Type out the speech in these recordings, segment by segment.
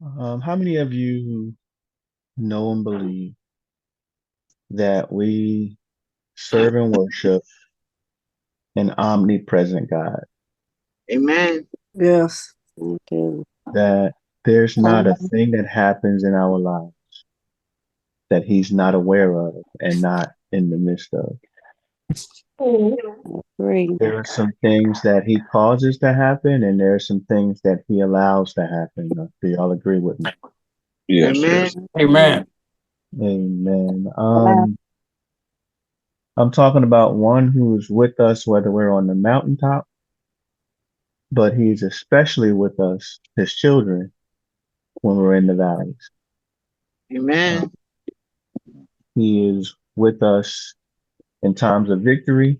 How many of you know and believe that we serve and worship an omnipresent God? Amen. Yes. Okay. That there's not a thing that happens in our lives that He's not aware of and not in the midst of. Agree. There are some things that He causes to happen, and there are some things that He allows to happen. Do y'all agree with me? Yes, Amen. yes. Amen. Amen. I'm talking about one who's with us, whether we're on the mountaintop, but He's especially with us, His children, when we're in the valleys. Uh, Amen. he is with us in times of victory,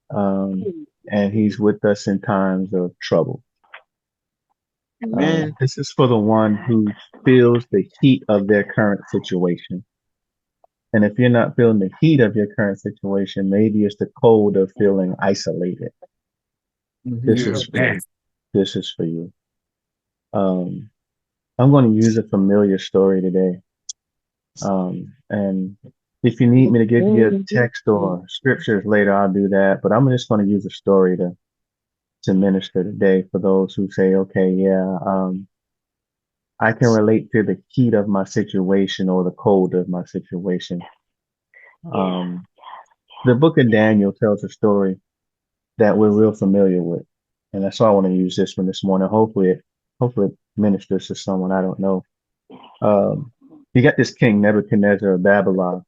um, and He's with us in times of trouble. Amen. This is for the one who feels the heat of their current situation. And if you're not feeling the heat of your current situation, maybe it's the cold of feeling isolated. This is for Amen. you. This is for you. Um, I'm going to use a familiar story today. And if you need me to give you a text or scriptures later, I'll do that. But I'm just going to use a story to minister today for those who say, okay, yeah, I can relate to the heat of my situation or the cold of my situation. Um, the book of Daniel tells a story that we're real familiar with. And that's why I want to use this one this morning. Hopefully it ministers to someone I don't know. Um, you got this king Nebuchadnezzar of Babylon,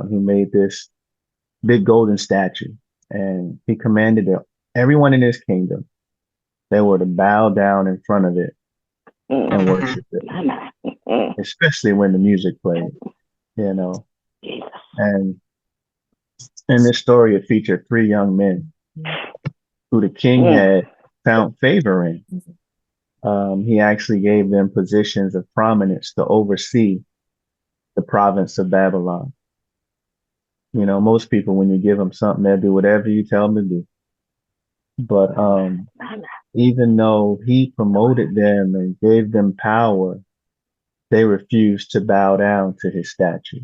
who made this big golden statue, and he commanded that everyone in his kingdom they were to bow down in front of it and worship it, especially when the music played, you know. And in this story, it featured three young men who the king had found favor in. He actually gave them positions of prominence to oversee the province of Babylon. You know, most people, when you give them something, they'll do whatever you tell them to do. But even though he promoted them and gave them power, they refused to bow down to his statue.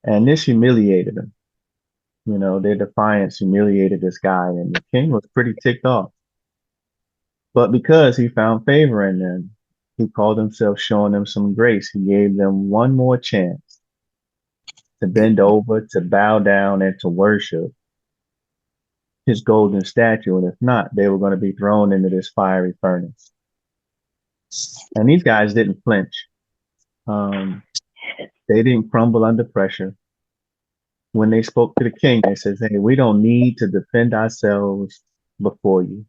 And this humiliated them. You know, their defiance humiliated this guy, and the king was pretty ticked off. But because he found favor in them, he called himself showing them some grace. He gave them one more chance to bend over, to bow down, and to worship his golden statue. And if not, they were going to be thrown into this fiery furnace. And these guys didn't flinch. Um, they didn't crumble under pressure. When they spoke to the king, they said, hey, we don't need to defend ourselves before you.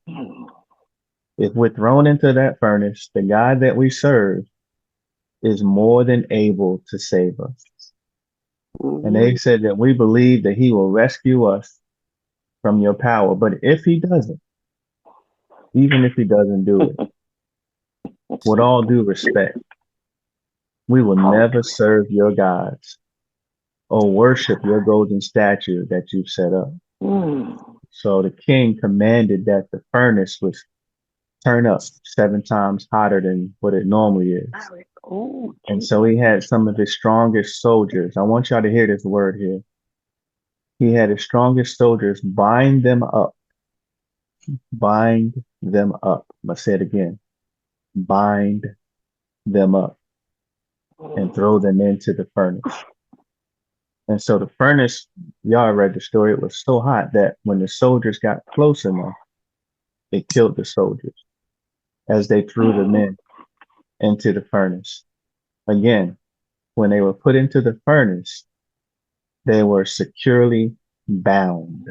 If we're thrown into that furnace, the God that we serve is more than able to save us. And they said that we believe that he will rescue us from your power. But if he doesn't, even if he doesn't do it, with all due respect, we will never serve your gods or worship your golden statue that you've set up. So the king commanded that the furnace was turn up 7 times hotter than what it normally is. And so he had some of his strongest soldiers. I want y'all to hear this word here. He had his strongest soldiers bind them up. I'm going to say it again, bind them up and throw them into the furnace. And so the furnace, y'all read the story, it was so hot that when the soldiers got close enough, it killed the soldiers as they threw the men into the furnace. Again, when they were put into the furnace, they were securely bound.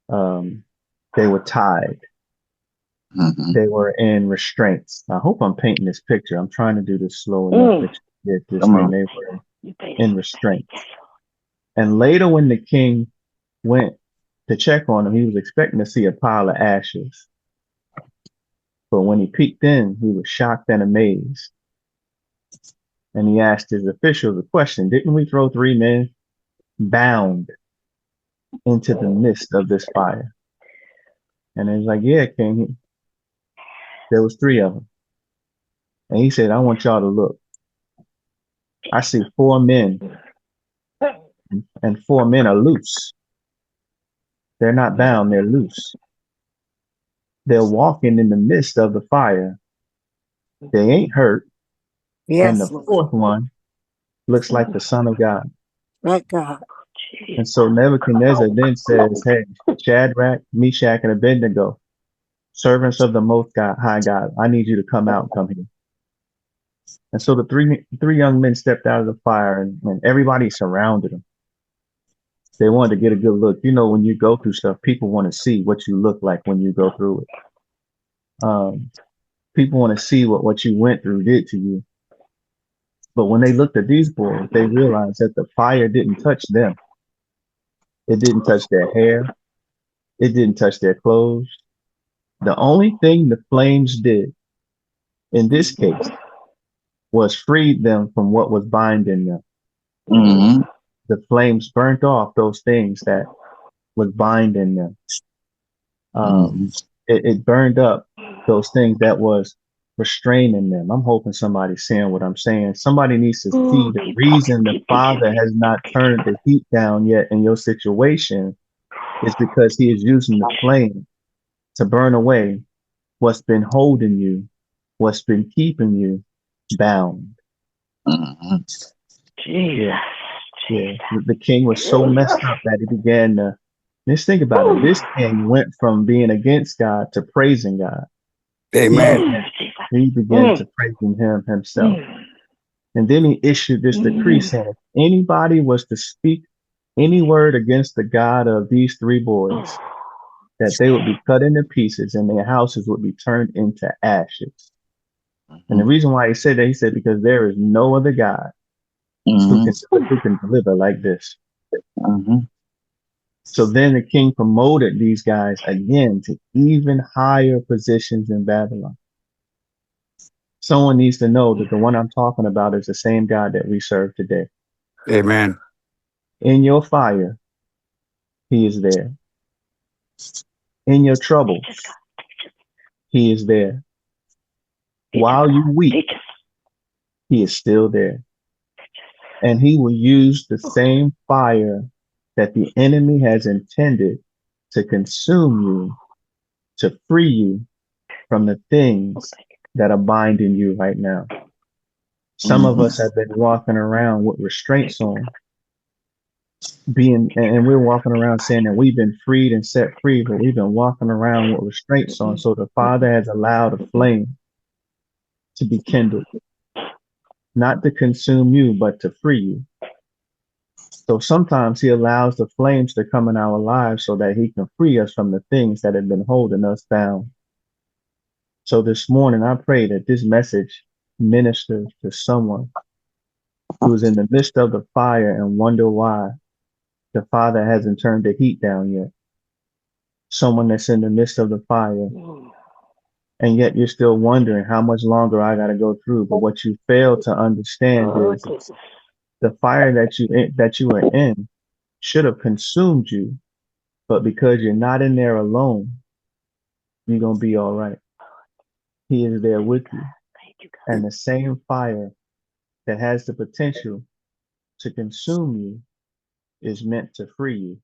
Um, they were tied. Mhm. They were in restraints. I hope I'm painting this picture. I'm trying to do this slow enough that you get this Come thing. on. They were in restraints. And later, when the king went to check on him, he was expecting to see a pile of ashes. But when he peeked in, he was shocked and amazed. And he asked his officials a question. Didn't we throw three men bound into the midst of this fire? And he was like, yeah, king. There was three of them. And he said, I want y'all to look. I see 4 men, and 4 men are loose. They're not bound, they're loose. They're walking in the midst of the fire. They ain't hurt. And the Yes, Lord. 4th one looks like the Son of God. Right, God. And so Nebuchadnezzar then says, hey, Shadrach, Meshach, and Abednego, servants of the Most High God, I need you to come out, come here. And so the three young men stepped out of the fire, and everybody surrounded them. They wanted to get a good look. You know, when you go through stuff, people want to see what you look like when you go through it. People want to see what you went through did to you. But when they looked at these boys, they realized that the fire didn't touch them. It didn't touch their hair. It didn't touch their clothes. The only thing the flames did in this case was freed them from what was binding them. Mm-hmm. The flames burnt off those things that was binding them. It burned up those things that was restraining them. I'm hoping somebody's seeing what I'm saying. Somebody needs to see the reason the Father has not turned the heat down yet in your situation is because he is using the flame to burn away what's been holding you, what's been keeping you bound. Mm-hmm. Yeah. The king was so messed up that he began to, let's think about it. This king went from being against God to praising God. Amen. He began to praising him himself. And then he issued this decree saying, if anybody was to speak any word against the God of these 3 boys, that they would be cut into pieces and their houses would be turned into ashes. And the reason why he said that, he said, because there is no other God who can deliver like this. So then the king promoted these guys again to even higher positions in Babylon. Someone needs to know that the one I'm talking about is the same God that we serve today. Amen. In your fire, he is there. In your troubles, he is there. While you weep, he is still there. And he will use the same fire that the enemy has intended to consume you, to free you from the things that are binding you right now. Some of us have been walking around with restraints on, and we're walking around saying that we've been freed and set free, but we've been walking around with restraints on. So the Father has allowed a flame to be kindled, not to consume you, but to free you. So sometimes he allows the flames to come in our lives so that he can free us from the things that have been holding us down. So this morning, I pray that this message ministers to someone who's in the midst of the fire and wonder why the Father hasn't turned the heat down yet. Someone that's in the midst of the fire, and yet you're still wondering how much longer I got to go through. But what you fail to understand is the fire that you are in should have consumed you, but because you're not in there alone, you're gonna be all right. He is there with you, and the same fire that has the potential to consume you is meant to free you.